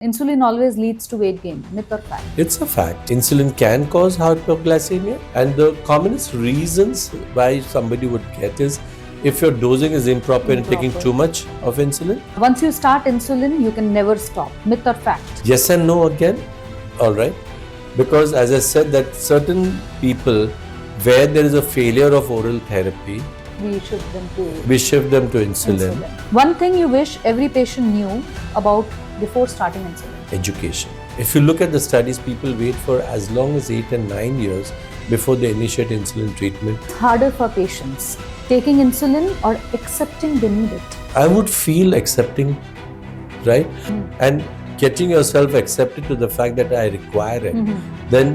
Insulin always leads to weight gain, myth or fact? It's a fact. Insulin can cause hypoglycemia, and the commonest reasons why somebody would get is if your dosing is improper and taking too much of insulin. Once you start insulin, you can never stop, myth or fact? Yes and no again. All right. Because as I said, that certain people where there is a failure of oral therapy, We shift them to insulin. One thing you wish every patient knew about before starting insulin? Education. If you look at the studies, people wait for as long as 8 and 9 years before they initiate insulin treatment. It's harder for patients, taking insulin or accepting they need it? I would feel accepting, right? And getting yourself accepted to the fact that I require it, then,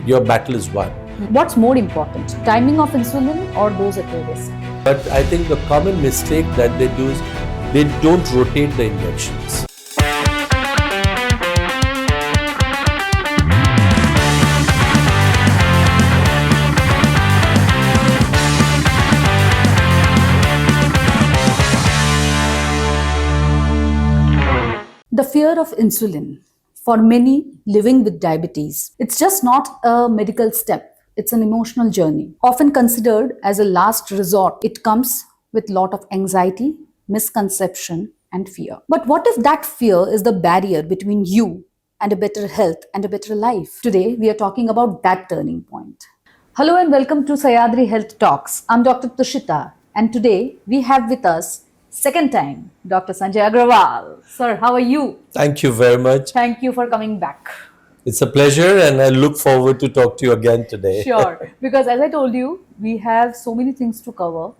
your battle is won. What's more important, timing of insulin or dose at your risk? But I think the common mistake that they do is they don't rotate the injections. The fear of insulin. For many living with diabetes, it's just not a medical step, it's an emotional journey. Often considered as a last resort, it comes with a lot of anxiety, misconception, and fear. But what if that fear is the barrier between you and a better health and a better life? Today, we are talking about that turning point. Hello and welcome to Sahyadri Health Talks. I'm Dr. Tushita, and today we have with us second time, Dr. Sanjay Agarwal. Sir, how are you? Thank you very much. Thank you for coming back. It's a pleasure, and I look forward to talk to you again today. Sure, because as I told you, we have so many things to cover.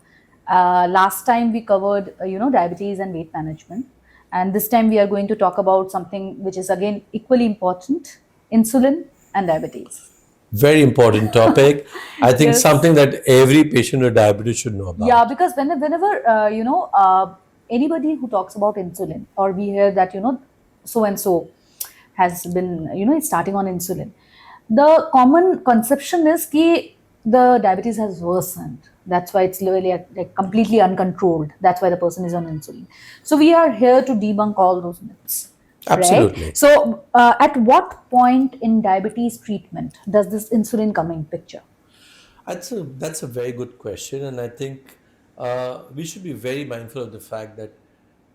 Last time we covered, diabetes and weight management. And this time we are going to talk about something which is again equally important, insulin and diabetes. Very important topic. I think Yes. something that every patient with diabetes should know about. Yeah, because whenever anybody who talks about insulin, or we hear that so and so has been is starting on insulin, the common conception is that the diabetes has worsened. That's why it's really like completely uncontrolled. That's why the person is on insulin. So we are here to debunk all those myths. Absolutely. Right? So at what point in diabetes treatment does this insulin come in picture? That's a very good question, and I think we should be very mindful of the fact that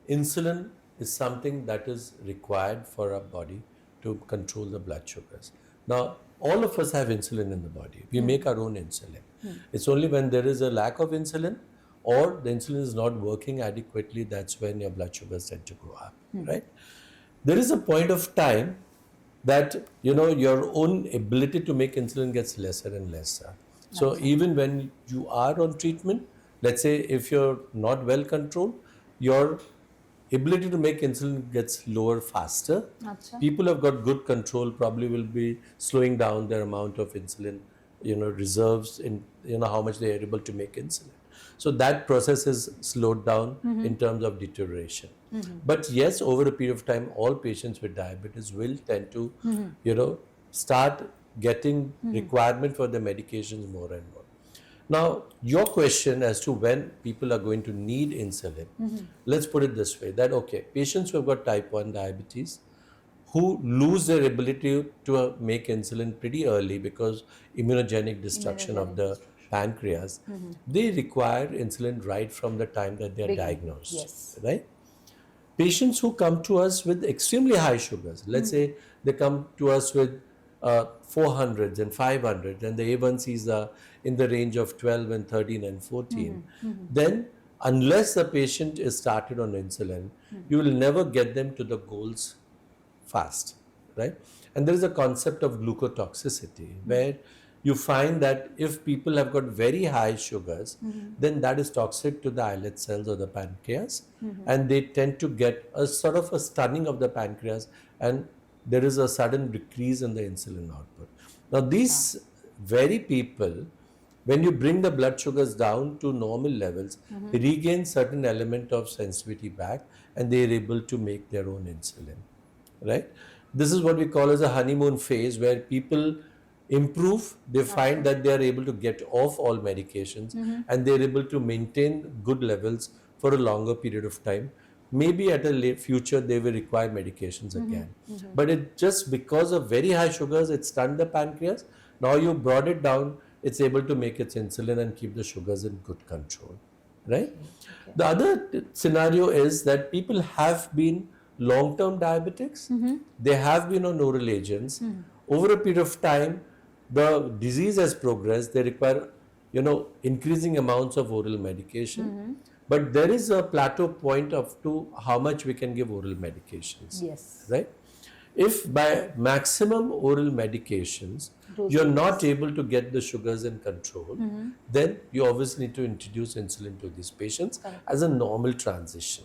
insulin is something that is required for our body to control the blood sugars. Now, all of us have insulin in the body. We make our own insulin. It's only when there is a lack of insulin or the insulin is not working adequately, that's when your blood sugars tend to go up, right? There is a point of time that your own ability to make insulin gets lesser and lesser. So even when you are on treatment, let's say if you're not well controlled, your ability to make insulin gets lower faster. Achha. People have got good control probably will be slowing down their amount of insulin, reserves in how much they are able to make insulin. So that process is slowed down in terms of deterioration. But yes, over a period of time, all patients with diabetes will tend to, start getting requirement for the medications more and more. Now, your question as to when people are going to need insulin, let's put it this way, that patients who have got type 1 diabetes, who lose their ability to make insulin pretty early because immunogenic destruction of the pancreas, they require insulin right from the time that they are diagnosed, Yes. right? Patients who come to us with extremely high sugars, let's say they come to us with 400s and 500s, and the A1Cs are in the range of 12 and 13 and 14, then unless the patient is started on insulin, you will never get them to the goals fast, right? And there is a concept of glucotoxicity where you find that if people have got very high sugars, then that is toxic to the islet cells or the pancreas, and they tend to get a sort of a stunning of the pancreas, and there is a sudden decrease in the insulin output. Now these very people, when you bring the blood sugars down to normal levels, regain certain element of sensitivity back, and they are able to make their own insulin, right? This is what we call as a honeymoon phase, where people improve, they find that they are able to get off all medications and they are able to maintain good levels for a longer period of time maybe at a late future they will require medications again. But it just because of very high sugars, it stunned the pancreas. Now you brought it down, it's able to make its insulin and keep the sugars in good control, right? The other scenario is that people have been long-term diabetics, they have been on oral agents. Over a period of time, the disease has progressed, they require, increasing amounts of oral medication. But there is a plateau point of to how much we can give oral medications. Yes. Right? If by maximum oral medications, you're not able to get the sugars in control, then you obviously need to introduce insulin to these patients as a normal transition.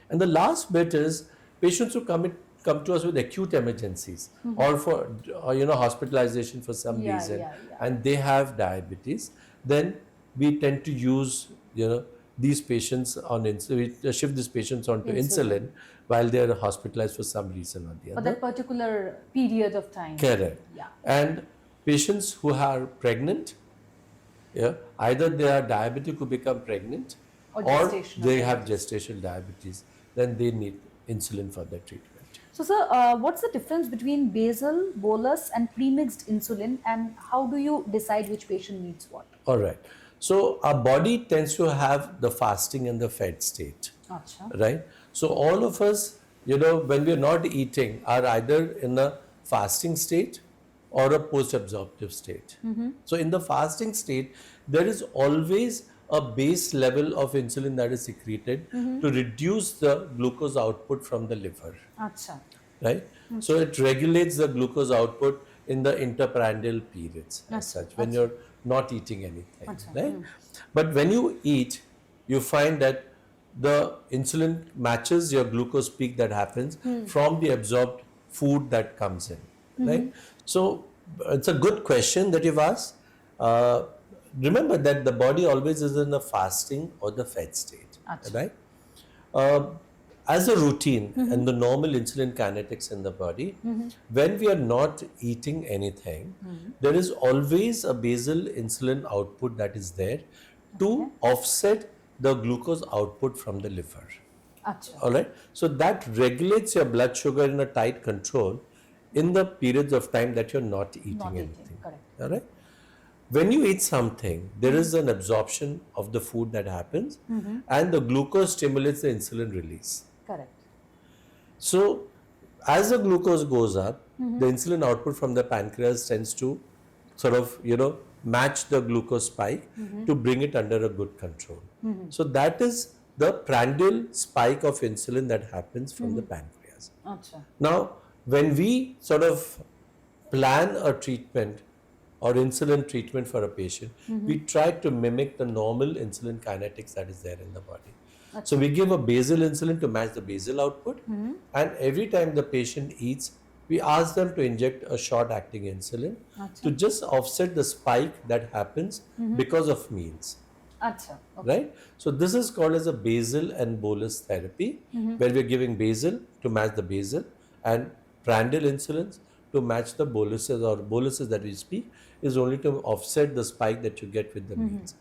And the last bit is patients who come to us with acute emergencies or for hospitalization for some reason and they have diabetes, then we tend to use these patients on insulin. We shift these patients onto insulin while they are hospitalized for some reason or the other. For that particular period of time. Correct. Yeah. And patients who are pregnant, either they are diabetic who become pregnant or they have gestational diabetes, then they need insulin for their treatment. So, sir, what's the difference between basal, bolus, and premixed insulin, and how do you decide which patient needs what? All right. So our body tends to have the fasting and the fed state, right? So all of us, when we're not eating, are either in a fasting state or a post-absorptive state. So in the fasting state, there is always a base level of insulin that is secreted to reduce the glucose output from the liver, right? So it regulates the glucose output in the interprandial periods as such, when you're not eating anything, right? But when you eat, you find that the insulin matches your glucose peak that happens from the absorbed food that comes in, right? So it's a good question that you've asked. Remember that the body always is in the fasting or the fed state, right? As a routine and the normal insulin kinetics in the body, when we are not eating anything, there is always a basal insulin output that is there to offset the glucose output from the liver. All right. So that regulates your blood sugar in a tight control in the periods of time that you're not eating anything. All right. When you eat something, there is an absorption of the food that happens, and the glucose stimulates the insulin release. So, as the glucose goes up, the insulin output from the pancreas tends to sort of, match the glucose spike to bring it under a good control. So, that is the prandial spike of insulin that happens from the pancreas. Now, when we sort of plan a treatment or insulin treatment for a patient, we try to mimic the normal insulin kinetics that is there in the body. So we give a basal insulin to match the basal output, and every time the patient eats, we ask them to inject a short-acting insulin to just offset the spike that happens because of meals. Right? So this is called as a basal and bolus therapy, where we're giving basal to match the basal and prandial insulins to match the boluses, or boluses that we speak is only to offset the spike that you get with the meals.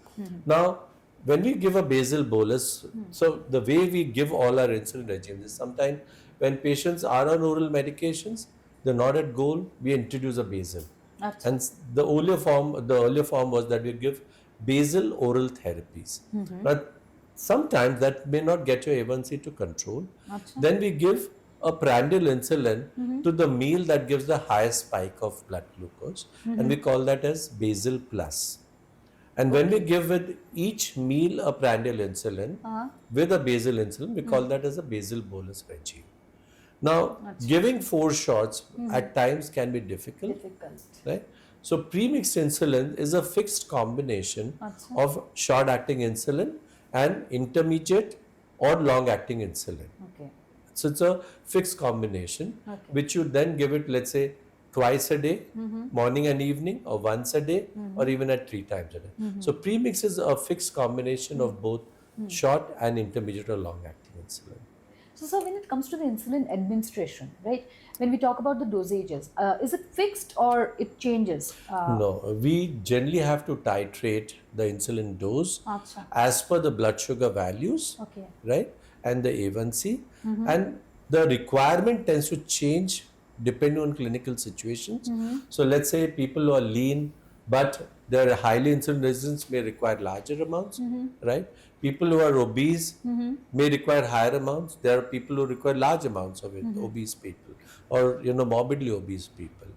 Now, when we give a basal bolus, so the way we give all our insulin regimes is sometimes when patients are on oral medications, they're not at goal, we introduce a basal. And the earlier form was that we give basal oral therapies. But sometimes that may not get your A1C to control. Then we give a prandial insulin to the meal that gives the highest spike of blood glucose, and we call that as basal plus. And when we give with each meal a prandial insulin with a basal insulin, we call that as a basal bolus regime. Now, giving 4 shots at times can be difficult, right? So, premixed insulin is a fixed combination of short-acting insulin and intermediate or long-acting insulin. So, it's a fixed combination which you then give it, let's say, twice a day, morning and evening, or once a day, or even at 3 times a day. So, premix is a fixed combination of both short and intermediate or long-acting insulin. So, when it comes to the insulin administration, right, when we talk about the dosages, is it fixed or it changes? No, we generally have to titrate the insulin dose as per the blood sugar values, right? and the A1C, and the requirement tends to change depending on clinical situations. So let's say people who are lean but they're highly insulin resistant may require larger amounts, right? People who are obese may require higher amounts. There are people who require large amounts of it, obese people, or morbidly obese people.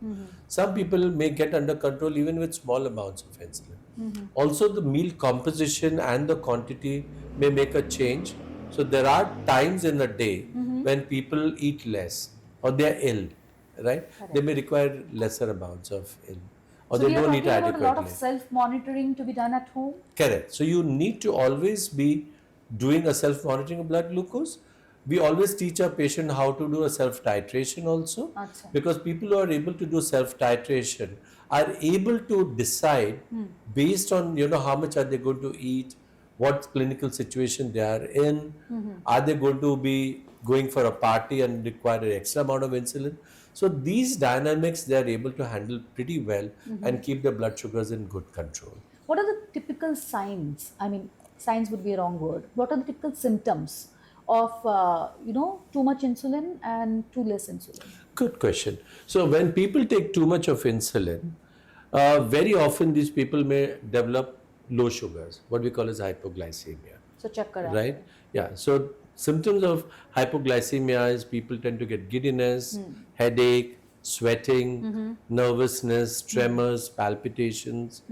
Some people may get under control even with small amounts of insulin. Also, the meal composition and the quantity may make a change. So there are times in the day when people eat less or they are ill, right? They may require lesser amounts of ill, or So they we are don't eat talking about a lot of adequately. self-monitoring to be done at home. Correct. So you need to always be doing a self-monitoring of blood glucose. We always teach our patient how to do a self-titration also, Acha. because people who are able to do self-titration are able to decide based on how much are they going to eat, what clinical situation they are in, are they going to be going for a party and require an extra amount of insulin. So these dynamics they are able to handle pretty well and keep their blood sugars in good control. What are the typical signs? I mean, signs would be a wrong word. What are the typical symptoms of, too much insulin and too less insulin? Good question. So when people take too much of insulin, very often these people may develop low sugars, what we call as hypoglycemia, So chakkar. right? Yeah. So symptoms of hypoglycemia is people tend to get giddiness, headache, sweating, nervousness, tremors, palpitations.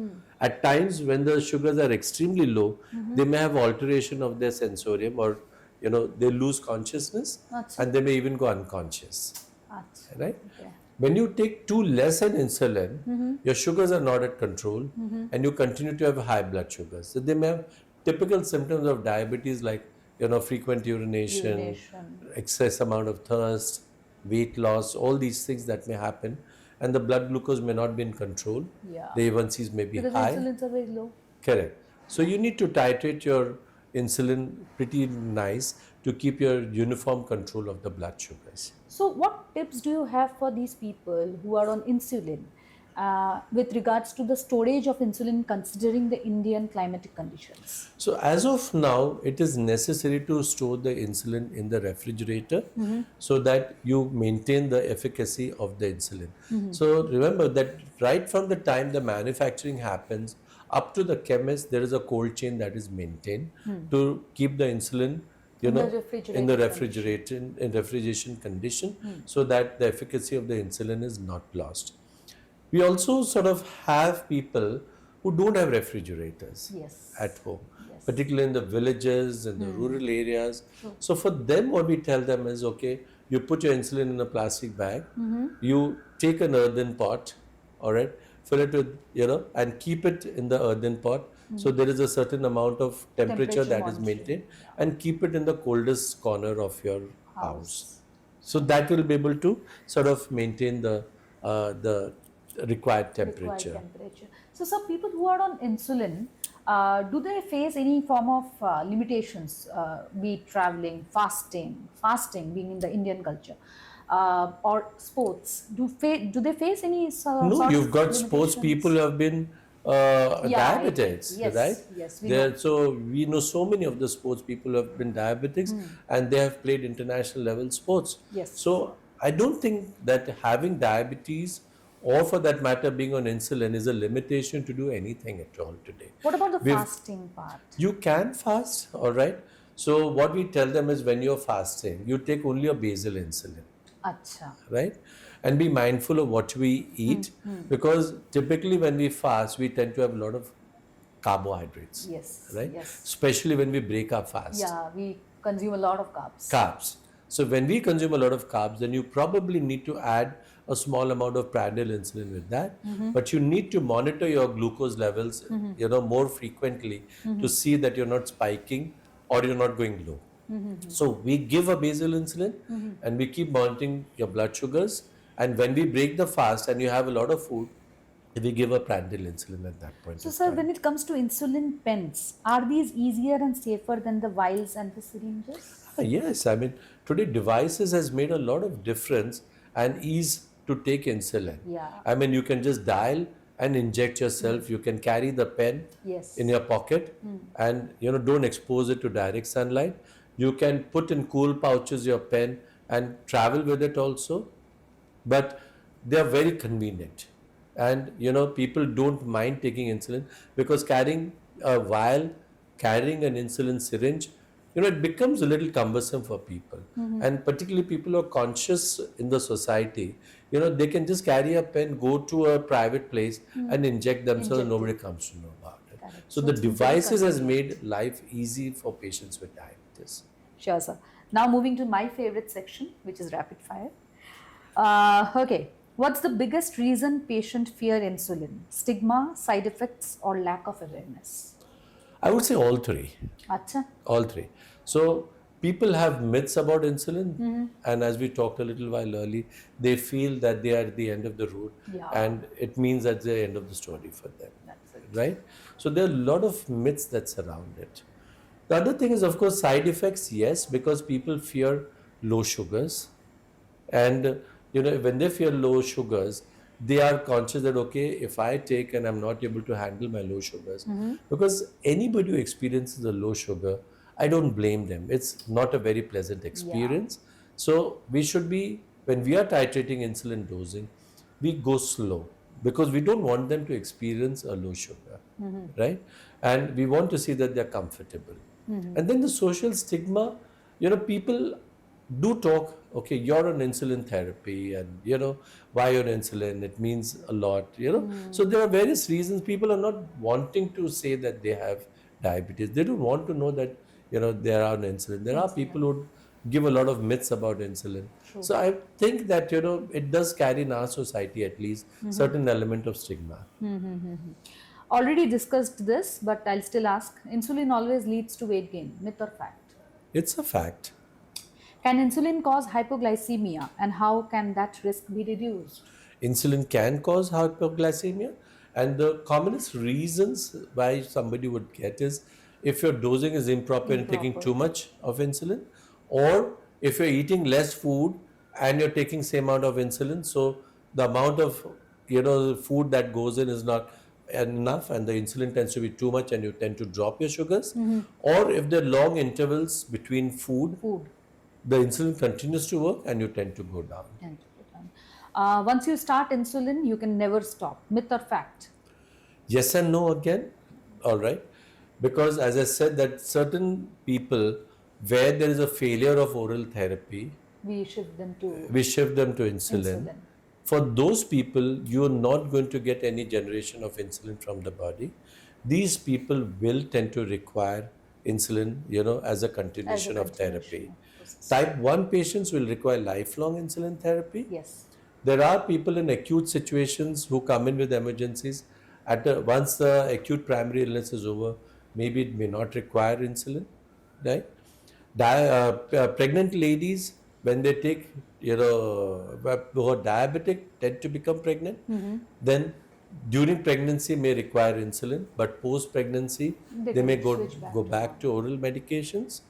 At times when the sugars are extremely low, they may have alteration of their sensorium, or they lose consciousness, Acha. and they may even go unconscious, Acha. right? Okay. When you take too less an insulin, your sugars are not at control, and you continue to have high blood sugars. So they may have typical symptoms of diabetes like frequent urination, excess amount of thirst, weight loss, all these things that may happen, and the blood glucose may not be in control. Yeah. The A1Cs may be Because high. insulins are very low. Correct. So you need to titrate your insulin pretty nice to keep your uniform control of the blood sugars. So, what tips do you have for these people who are on insulin with regards to the storage of insulin considering the Indian climatic conditions? So as of now, it is necessary to store the insulin in the refrigerator so that you maintain the efficacy of the insulin. So remember that right from the time the manufacturing happens up to the chemist, there is a cold chain that is maintained to keep the insulin in the refrigeration condition so that the efficacy of the insulin is not lost. We also sort of have people who don't have refrigerators at home, particularly in the villages and the rural areas. So for them, what we tell them is, okay, you put your insulin in a plastic bag, you take an earthen pot, all right, fill it with, and keep it in the earthen pot. So there is a certain amount of temperature that is maintained, and keep it in the coldest corner of your house. So that will be able to sort of maintain the required temperature. So, some people who are on insulin, do they face any form of limitations, be it traveling, fasting being in the Indian culture, or sports? Do they face any No, you've got sports people who have been diabetics, right? Yes, we know. So we know so many of the sports people who have been diabetics, and they have played international level sports. Yes. So I don't think that having diabetes, or for that matter being on insulin, is a limitation to do anything at all today. What about the fasting part? You can fast, all right. So what we tell them is, when you're fasting, you take only a basal insulin. Acha. Right? And be mindful of what we eat, because typically when we fast, we tend to have a lot of carbohydrates. Yes. Right? Yes. Especially when we break our fast. Yeah, we consume a lot of carbs. Carbs. So when we consume a lot of carbs, then you probably need to add a small amount of prandial insulin with that. But you need to monitor your glucose levels, more frequently to see that you're not spiking or you're not going low. So we give a basal insulin and we keep monitoring your blood sugars. And when we break the fast and you have a lot of food, we give a prandial insulin at that point. So, sir, when it comes to insulin pens, are these easier and safer than the vials and the syringes? Yes, I mean, today devices has made a lot of difference and ease to take insulin. Yeah. I mean, you can just dial and inject yourself. You can carry the pen in your pocket and, don't expose it to direct sunlight. You can put in cool pouches your pen and travel with it also, but they are very convenient. And people don't mind taking insulin, because carrying a vial, carrying an insulin syringe, it becomes a little cumbersome for people. And particularly people who are conscious in the society, they can just carry a pen, go to a private place and inject themselves, and Inject nobody it. comes to know about it. Correct. So So the it's very devices has convenient. made life easy for patients with diabetes. Sure, sir. Now moving to my favorite section, which is rapid fire. Okay. What's the biggest reason patient fear insulin? Stigma, side effects, or lack of awareness? I would say all three. Acha. All three. So people have myths about insulin, and as we talked a little while early, they feel that they are at the end of the road, Yeah. and it means that's the end of the story for them, That's it. right? So there are a lot of myths that surround it. The other thing is, of course, side effects. Yes, because people fear low sugars, and when they fear low sugars, they are conscious that, okay, if I take and I'm not able to handle my low sugars, because anybody who experiences a low sugar, I don't blame them. It's not a very pleasant Yeah. experience. So we should be, when we are titrating insulin dosing, we go slow, because we don't want them to experience a low sugar, right? And we want to see that they're comfortable. And then the social stigma, people do talk, okay, you're on insulin therapy, and why you're on insulin, it means a lot, so there are various reasons people are not wanting to say that they have diabetes. They don't want to know that they are on insulin. There are people who give a lot of myths about insulin. True. So I think that it does carry in our society at least certain element of stigma. Already discussed this, but I'll still ask. Insulin always leads to weight gain. Myth or fact? It's a fact. Can insulin cause hypoglycemia, and how can that risk be reduced? Insulin can cause hypoglycemia, and the commonest reasons why somebody would get is if your dosing is improper and taking Improper. too much of insulin, or if you're eating less food and you're taking same amount of insulin, so the amount of food that goes in is not enough, and the insulin tends to be too much, and you tend to drop your sugars. Or if there are long intervals between food, Food. the insulin continues to work and you tend to go down. And once you start insulin, you can never stop. Myth or fact? Yes and no again. All right. Because as I said, that certain people where there is a failure of oral therapy, We shift them to we shift them to insulin. insulin. For those people, you're not going to get any generation of insulin from the body. These people will tend to require insulin, as a continuation of therapy. process. Type 1 patients will require lifelong insulin therapy. Yes. There are people in acute situations who come in with emergencies. Once the acute primary illness is over, maybe it may not require insulin, right? Pregnant ladies, when they take, who are diabetic, tend to become pregnant. Then during pregnancy may require insulin, but post pregnancy they may can go switch back go to back to oral medications.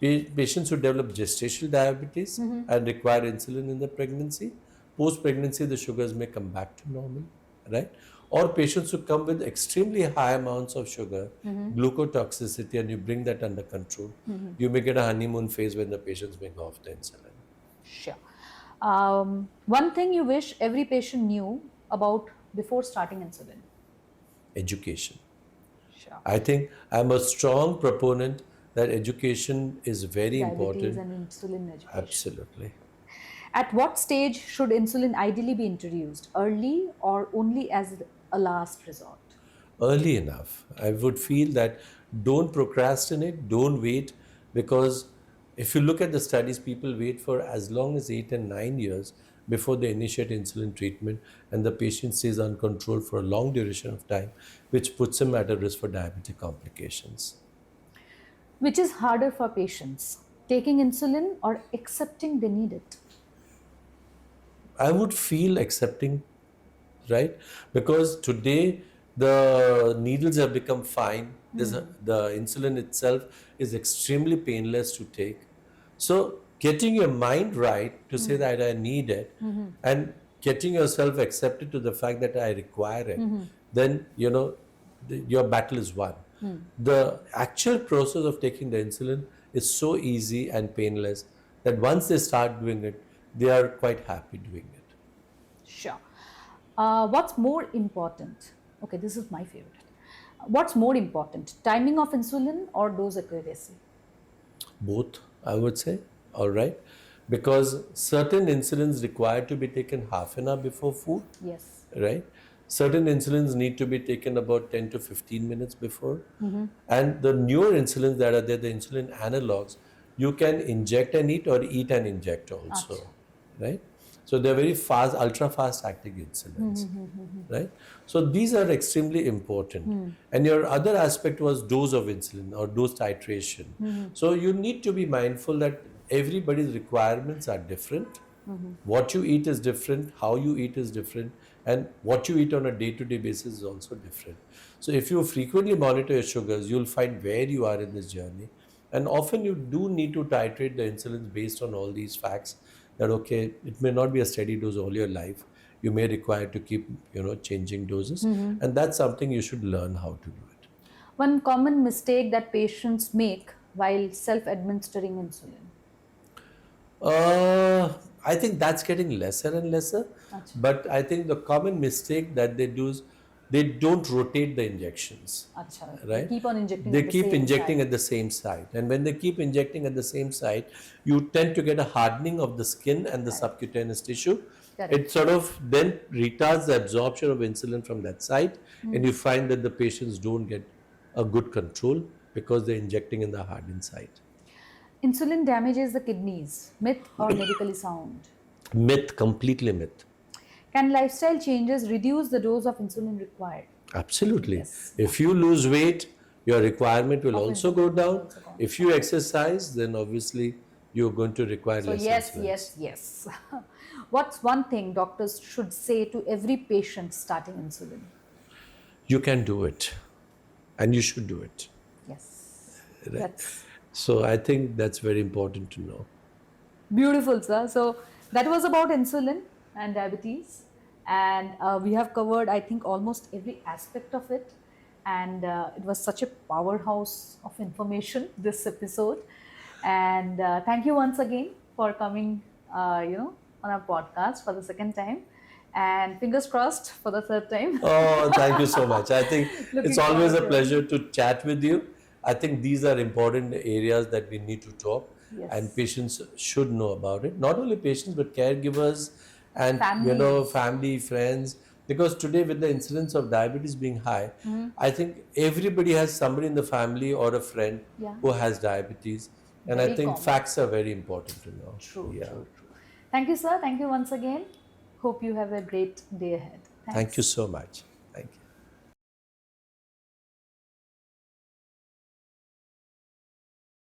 Patients who develop gestational diabetes and require insulin in the pregnancy, post pregnancy the sugars may come back to normal, right? Or patients who come with extremely high amounts of sugar, glucotoxicity, and you bring that under control, you may get a honeymoon phase when the patients may go off the insulin. Sure. One thing you wish every patient knew about before starting insulin? Education. Sure. I think I'm a strong proponent that education is very Diabetes important. and insulin education. Absolutely. At what stage should insulin ideally be introduced? Early or only as a last resort? Early enough. I would feel that don't procrastinate, don't wait, because if you look at the studies, people wait for as long as 8 and 9 years before they initiate insulin treatment, and the patient stays uncontrolled for a long duration of time, which puts him at a risk for diabetic complications. Which is harder for patients? Taking insulin or accepting they need it? I would feel accepting, right? Because today the needles have become fine. The insulin itself is extremely painless to take. So getting your mind right to say that I need it, and getting yourself accepted to the fact that I require it, then your battle is won. The actual process of taking the insulin is so easy and painless that once they start doing it, they are quite happy doing it. Sure. What's more important? Okay, this is my favorite. What's more important, timing of insulin or dose accuracy? Both, I would say. All right, because certain insulins require to be taken half an hour before food, Yes. right? Certain insulins need to be taken about 10 to 15 minutes before. And the newer insulins that are there, the insulin analogs, you can inject and eat and inject also, Acha. right? So they're very fast, ultra fast acting insulins, right? So these are extremely important. And your other aspect was dose of insulin or dose titration. So you need to be mindful that everybody's requirements are different. What you eat is different, how you eat is different, and what you eat on a day-to-day basis is also different. So if you frequently monitor your sugars, you'll find where you are in this journey. And often you do need to titrate the insulins based on all these facts that, okay, it may not be a steady dose all your life. You may require to keep, changing doses. And that's something you should learn how to do it. One common mistake that patients make while self-administering insulin. I think that's getting lesser and lesser. Acha. But I think the common mistake that they do is they don't rotate the injections. Acha. They Right? keep on injecting They at the keep same injecting site. at the same site. And when they keep injecting at the same site, you tend to get a hardening of the skin and the subcutaneous tissue. Correct. It sort of then retards the absorption of insulin from that site. And you find that the patients don't get a good control because they're injecting in the hardened site. Insulin damages the kidneys. Myth or medically sound? Myth, completely myth. Can lifestyle changes reduce the dose of insulin required? Absolutely. Yes. If you lose weight, your requirement will also go insulin will down. also go If you exercise, then obviously you're going to require So less yes, insulin. yes. What's one thing doctors should say to every patient starting insulin? You can do it, and you should do it. Yes. Right. That's So I think that's very important to know. beautiful, sir. So that was about insulin and diabetes, and we have covered, I think, almost every aspect of it. And it was such a powerhouse of information this episode. And thank you once again for coming, on our podcast for the second time. And fingers crossed for the third time. Oh, thank you so much. I think Looking it's always a forward to it. pleasure to chat with you. I think these are important areas that we need to talk, Yes. and patients should know about it. Not only patients, but caregivers and Families. family, friends. Because today, with the incidence of diabetes being high, I think everybody has somebody in the family or a friend Yeah. who has diabetes, and Very I think common. facts are very important to know. True, Yeah. true. Thank you, sir. Thank you once again. Hope you have a great day ahead. Thanks. Thank you so much. Thank you.